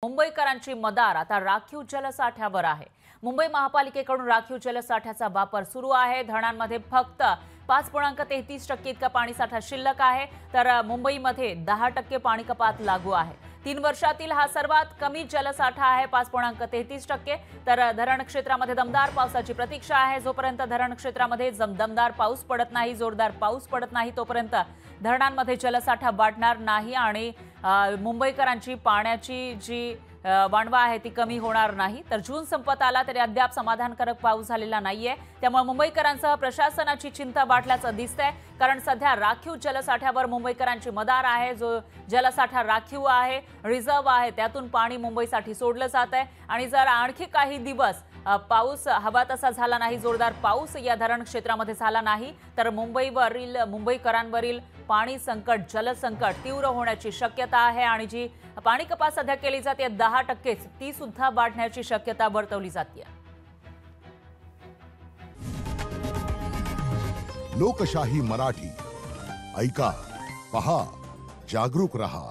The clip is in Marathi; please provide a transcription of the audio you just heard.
मुंबईकरांची मदार आता राखीव जलसाठ्यावर आहे। मुंबई महापालिकेकडून राखीव जलसाठ्याचा वापर सुरू आहे। धरणांमध्ये फक्त 5.33% इतका पाणीसाठा शिल्लक आहे, तर मुंबईमध्ये 10% पाणी कपात लागू आहे। 3 वर्षातील हा सर्वात कमी जलसाठा आहे, 5.33%। तर धरण क्षेत्रामध्ये दमदार पावसाची प्रतीक्षा आहे। जोपर्यंत धरण क्षेत्रामध्ये दमदार पाऊस पडत नाही, जोरदार पाऊस पडत नाही, तोपर्यंत धरणांमध्ये जलसाठा वाढणार नाही आणि मुंबईकरांची पाण्याची जी वाणवा आहे ती कमी होणार नाही। तर जून संपत आला तरी अद्याप समाधानकारक पाऊस झालेला नाहीये, त्यामुळे मुंबईकरांसह प्रशासनाची चिंता वाढल्याचं दिसतंय। कारण सध्या राखीव जलसाठ्यावर मुंबईकरांची मदार आहे। जो जलसाठा राखीव आहे, रिझर्व्ह आहे, त्यातून पाणी मुंबईसाठी सोडलं जात आहे आणि जर आणखी काही दिवस पाऊस हवा तसा झाला नाही, जोरदार पाऊस या धरण क्षेत्रामध्ये झाला नाही, तर मुंबईकरांवरील पाणी संकट, जलसंकट तीव्र होण्याची शक्यता आहे आणि जी पाणी कपात सध्या केली जाते 10%, ती सुद्धा वाढण्याची शक्यता वर्तवली जाते। लोकशाही मराठी ऐका, पहा, जागरूक रहा।